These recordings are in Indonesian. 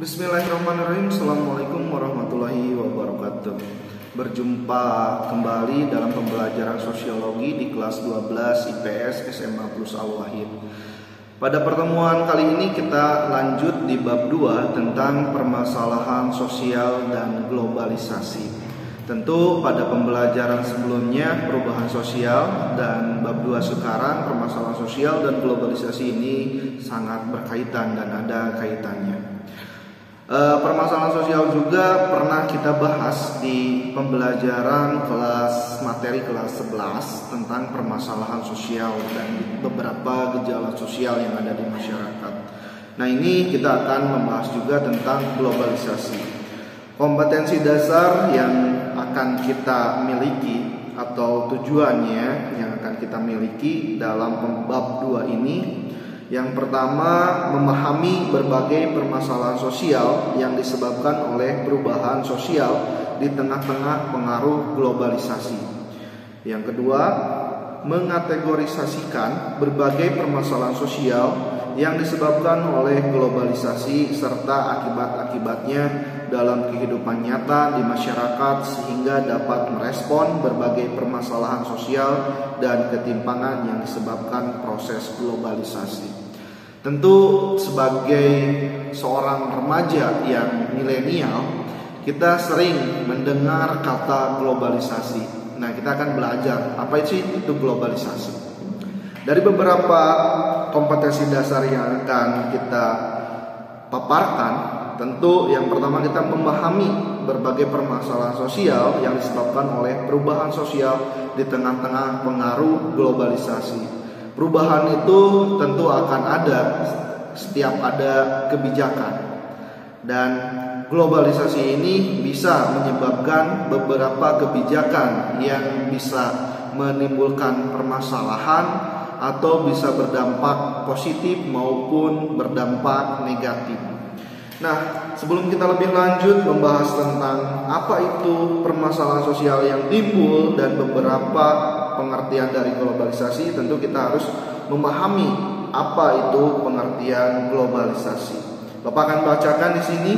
Bismillahirrahmanirrahim. Assalamualaikum warahmatullahi wabarakatuh. Berjumpa kembali dalam pembelajaran sosiologi di kelas 12 IPS SMA Plus Al-Wahid. Pada pertemuan kali ini kita lanjut di bab 2 tentang permasalahan sosial dan globalisasi. Tentu pada pembelajaran sebelumnya perubahan sosial, dan bab 2 sekarang permasalahan sosial dan globalisasi ini sangat berkaitan dan ada kaitannya. Permasalahan sosial juga pernah kita bahas di pembelajaran materi kelas 11 tentang permasalahan sosial dan beberapa gejala sosial yang ada di masyarakat. Nah, ini kita akan membahas juga tentang globalisasi. Kompetensi dasar yang akan kita miliki atau tujuannya yang akan kita miliki dalam bab 2 ini, yang pertama, memahami berbagai permasalahan sosial yang disebabkan oleh perubahan sosial di tengah-tengah pengaruh globalisasi. Yang kedua, mengategorisasikan berbagai permasalahan sosial yang disebabkan oleh globalisasi serta akibat-akibatnya dalam kehidupan nyata di masyarakat sehingga dapat merespon berbagai permasalahan sosial dan ketimpangan yang disebabkan proses globalisasi. Tentu sebagai seorang remaja yang milenial, kita sering mendengar kata globalisasi. Nah, kita akan belajar apa sih itu globalisasi. Dari beberapa kompetensi dasar yang akan kita paparkan, tentu yang pertama kita memahami berbagai permasalahan sosial yang disebabkan oleh perubahan sosial di tengah-tengah pengaruh globalisasi. Perubahan itu tentu akan ada setiap ada kebijakan, dan globalisasi ini bisa menyebabkan beberapa kebijakan yang bisa menimbulkan permasalahan atau bisa berdampak positif maupun berdampak negatif. Nah, sebelum kita lebih lanjut membahas tentang apa itu permasalahan sosial yang timbul dan beberapa pengertian dari globalisasi, tentu kita harus memahami apa itu pengertian globalisasi. Bapak akan bacakan di sini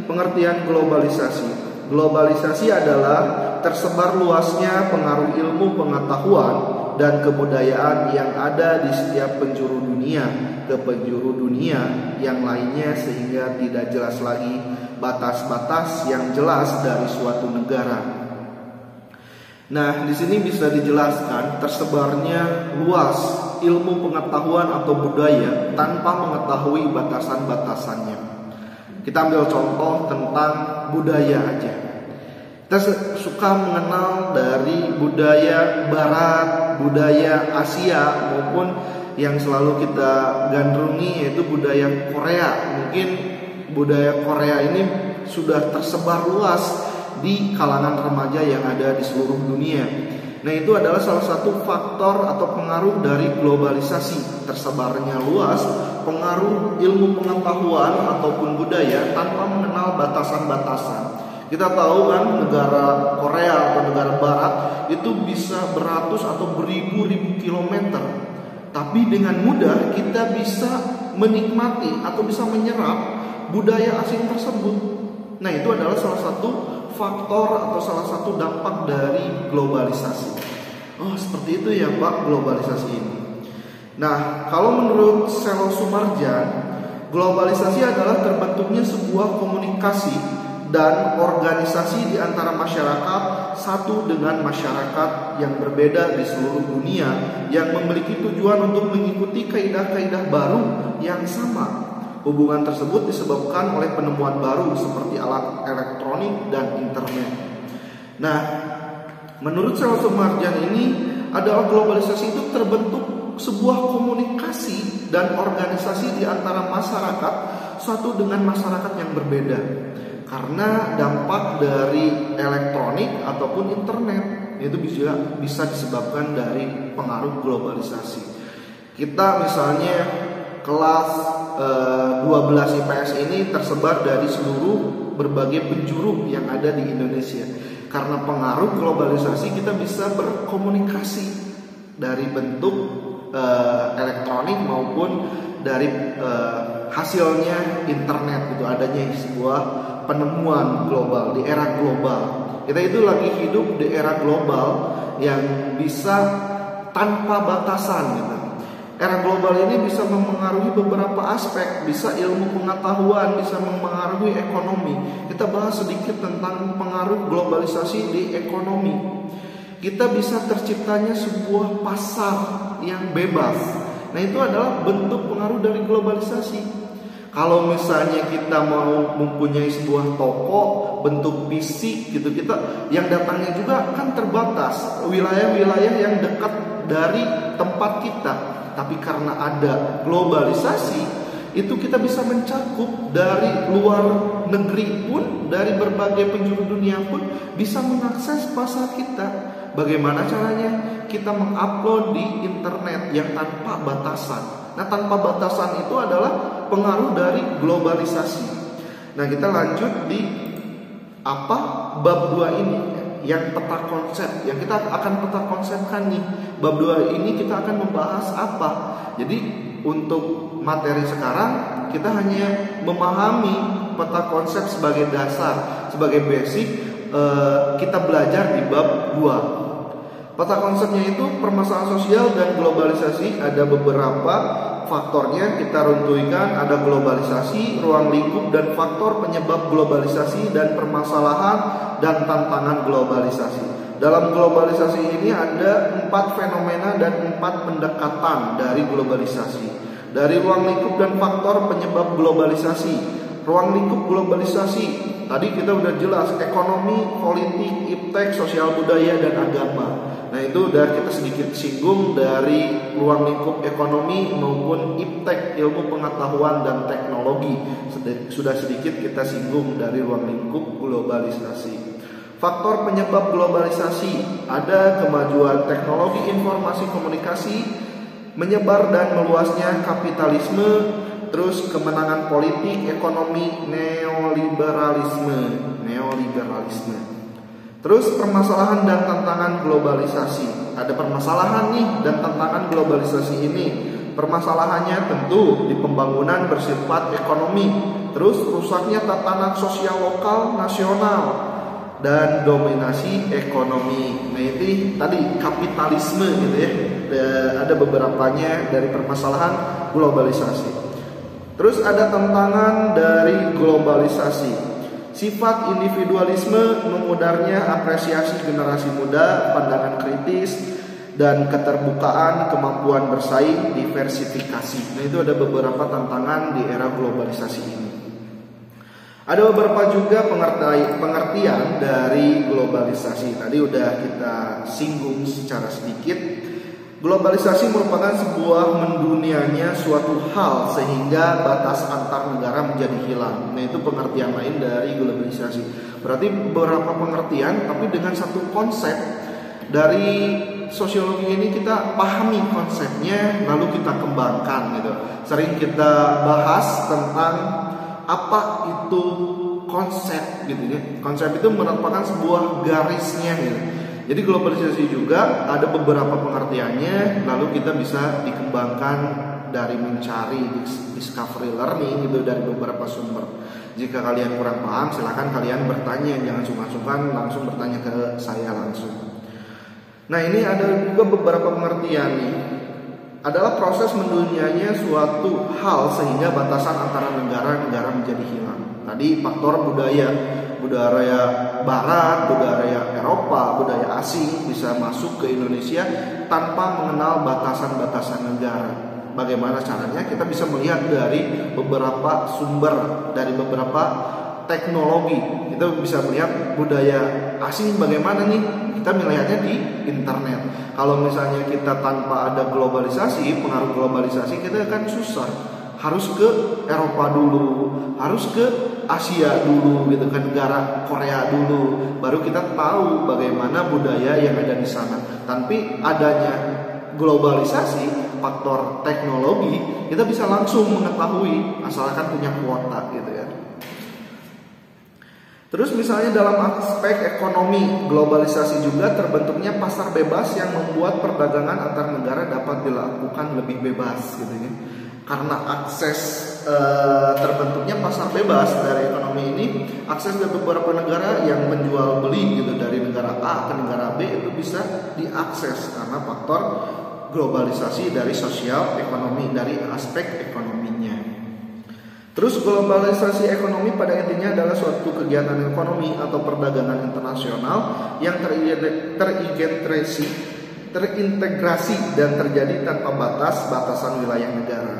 pengertian globalisasi. Globalisasi adalah tersebar luasnya pengaruh ilmu pengetahuan dan kebudayaan yang ada di setiap penjuru dunia ke penjuru dunia yang lainnya, sehingga tidak jelas lagi batas-batas yang jelas dari suatu negara. Nah, di sini bisa dijelaskan tersebarnya luas ilmu pengetahuan atau budaya tanpa mengetahui batasan-batasannya. Kita ambil contoh tentang budaya aja. Kita suka mengenal dari budaya Barat, budaya Asia, maupun yang selalu kita gandrungi yaitu budaya Korea. Mungkin budaya Korea ini sudah tersebar luas di kalangan remaja yang ada di seluruh dunia. Nah, itu adalah salah satu faktor atau pengaruh dari globalisasi. Tersebarnya luas pengaruh ilmu pengetahuan ataupun budaya tanpa mengenal batasan-batasan. Kita tahu kan negara Korea atau negara Barat itu bisa beratus atau beribu-ribu kilometer, tapi dengan mudah kita bisa menikmati atau bisa menyerap budaya asing tersebut. Nah, itu adalah salah satu faktor atau salah satu dampak dari globalisasi. Oh, seperti itu ya Pak, globalisasi ini. Nah, kalau menurut Selo Sumarjan, globalisasi adalah terbentuknya sebuah komunikasi dan organisasi di antara masyarakat satu dengan masyarakat yang berbeda di seluruh dunia yang memiliki tujuan untuk mengikuti kaidah-kaidah baru yang sama. Hubungan tersebut disebabkan oleh penemuan baru seperti alat elektronik dan internet. Nah, menurut Selo Sumarjan ini adalah globalisasi itu terbentuk sebuah komunikasi dan organisasi di antara masyarakat satu dengan masyarakat yang berbeda karena dampak dari elektronik ataupun internet. Itu bisa disebabkan dari pengaruh globalisasi. Kita misalnya kelas 12 IPS ini tersebar dari seluruh berbagai penjuru yang ada di Indonesia. Karena pengaruh globalisasi kita bisa berkomunikasi dari bentuk elektronik maupun dari hasilnya internet gitu, adanya sebuah penemuan global di era global. Kita itu lagi hidup di era global yang bisa tanpa batasan gitu. Era global ini bisa memengaruhi beberapa aspek, bisa ilmu pengetahuan, bisa memengaruhi ekonomi. Kita bahas sedikit tentang pengaruh globalisasi di ekonomi. Kita bisa terciptanya sebuah pasar yang bebas. Nah, itu adalah bentuk pengaruh dari globalisasi. Kalau misalnya kita mau mempunyai sebuah toko bentuk fisik gitu, kita yang datangnya juga kan terbatas, wilayah-wilayah yang dekat dari tempat kita. Tapi karena ada globalisasi, itu kita bisa mencakup dari luar negeri pun, dari berbagai penjuru dunia pun bisa mengakses pasar kita. Bagaimana caranya? Kita mengupload di internet yang tanpa batasan. Nah, tanpa batasan itu adalah pengaruh dari globalisasi. Nah, kita lanjut di bab 2 ini, yang peta konsep, yang kita akan peta konsepkan nih. Bab 2 ini kita akan membahas apa? Jadi untuk materi sekarang kita hanya memahami peta konsep sebagai dasar, sebagai basic. Kita belajar di bab 2. Peta konsepnya itu permasalahan sosial dan globalisasi. Ada beberapa faktornya kita runtuhkan. Ada globalisasi, ruang lingkup, dan faktor penyebab globalisasi, dan permasalahan dan tantangan globalisasi. Dalam globalisasi ini ada 4 fenomena dan 4 pendekatan dari globalisasi. Dari ruang lingkup dan faktor penyebab globalisasi. Ruang lingkup globalisasi tadi kita udah jelas, ekonomi, politik, iptek, sosial budaya, dan agama. Nah, itu udah kita sedikit singgung dari ruang lingkup ekonomi maupun iptek, ilmu pengetahuan dan teknologi. Sudah sedikit kita singgung dari ruang lingkup globalisasi. Faktor penyebab globalisasi, ada kemajuan teknologi informasi komunikasi, menyebar dan meluasnya kapitalisme, terus kemenangan politik, ekonomi, neoliberalisme. Terus permasalahan dan tantangan globalisasi. Ada permasalahan nih dan tantangan globalisasi ini. Permasalahannya tentu di pembangunan bersifat ekonomi, terus rusaknya tatanan sosial lokal nasional, dan dominasi ekonomi. Nah, ini tadi kapitalisme gitu ya. Ada beberapanya dari permasalahan globalisasi. Terus ada tantangan dari globalisasi. Sifat individualisme, memudarnya apresiasi generasi muda, pandangan kritis, dan keterbukaan, kemampuan bersaing, diversifikasi. Nah, itu ada beberapa tantangan di era globalisasi ini. Ada beberapa juga pengertian dari globalisasi. Tadi udah kita singgung secara sedikit. Globalisasi merupakan sebuah mendunianya suatu hal sehingga batas antar negara menjadi hilang. Nah, itu pengertian lain dari globalisasi. Berarti beberapa pengertian tapi dengan satu konsep. Dari sosiologi ini kita pahami konsepnya lalu kita kembangkan gitu. Sering kita bahas tentang apa itu konsep gitu ya. Konsep itu merupakan sebuah garisnya gitu. Jadi globalisasi juga ada beberapa pengertiannya, lalu kita bisa dikembangkan dari mencari discovery learning gitu dari beberapa sumber. Jika kalian kurang paham, silakan kalian bertanya, jangan sungkan-sungkan langsung bertanya ke saya langsung. Nah, ini ada juga beberapa pengertian nih. Adalah proses mendunianya suatu hal sehingga batasan antara negara-negara menjadi hilang. Tadi faktor budaya barat, budaya Eropa, budaya asing bisa masuk ke Indonesia tanpa mengenal batasan-batasan negara. Bagaimana caranya? Kita bisa melihat dari beberapa sumber, dari beberapa teknologi. Kita bisa melihat budaya asing bagaimana nih. Kita melihatnya di internet. Kalau misalnya kita tanpa ada globalisasi, pengaruh globalisasi, kita akan susah. Harus ke Eropa dulu, harus ke Asia dulu gitu kan, negara Korea dulu, baru kita tahu bagaimana budaya yang ada di sana. Tapi adanya globalisasi, faktor teknologi, kita bisa langsung mengetahui asalkan punya kuota gitu ya. Terus misalnya dalam aspek ekonomi, globalisasi juga terbentuknya pasar bebas yang membuat perdagangan antar negara dapat dilakukan lebih bebas gitu ya. karena akses terbentuknya pasar bebas dari ekonomi ini, akses dari beberapa negara yang menjual beli gitu dari negara A ke negara B itu bisa diakses karena faktor globalisasi dari sosial ekonomi, dari aspek ekonominya. Terus globalisasi ekonomi pada intinya adalah suatu kegiatan ekonomi atau perdagangan internasional yang terintegrasi dan terjadi tanpa batasan wilayah negara.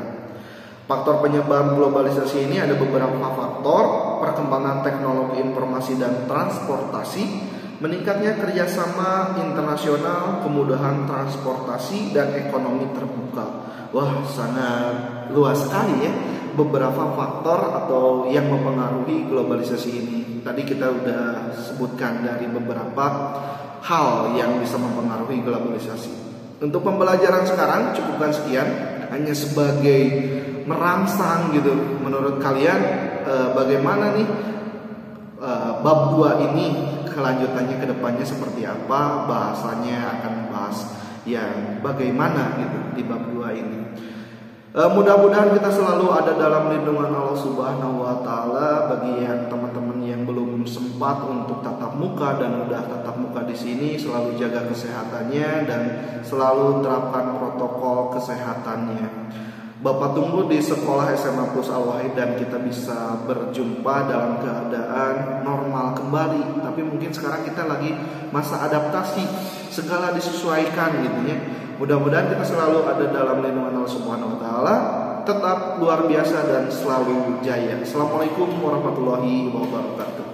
Faktor penyebab globalisasi ini ada beberapa faktor: perkembangan teknologi informasi dan transportasi, meningkatnya kerjasama internasional, kemudahan transportasi, dan ekonomi terbuka. Wah, sangat luas sekali ya beberapa faktor atau yang mempengaruhi globalisasi ini. Tadi kita udah sebutkan dari beberapa hal yang bisa mempengaruhi globalisasi. Untuk pembelajaran sekarang cukupkan sekian, hanya sebagai merangsang gitu. Menurut kalian bagaimana nih bab 2 ini kelanjutannya ke depannya seperti apa? Bahasanya akan bahas yang bagaimana gitu di bab 2 ini. Mudah-mudahan kita selalu ada dalam lindungan Allah Subhanahu wa taala. Bagi yang teman-teman yang belum sempat untuk tatap muka dan udah tatap muka di sini, selalu jaga kesehatannya dan selalu terapkan protokol kesehatannya. Bapak tunggu di sekolah SMA Plus Al-Wahid dan kita bisa berjumpa dalam keadaan normal kembali. Tapi mungkin sekarang kita lagi masa adaptasi, segala disesuaikan gitu ya. Mudah-mudahan kita selalu ada dalam lindungan Allah Subhanahu wa taala. Tetap luar biasa dan selalu jaya. Assalamualaikum warahmatullahi wabarakatuh.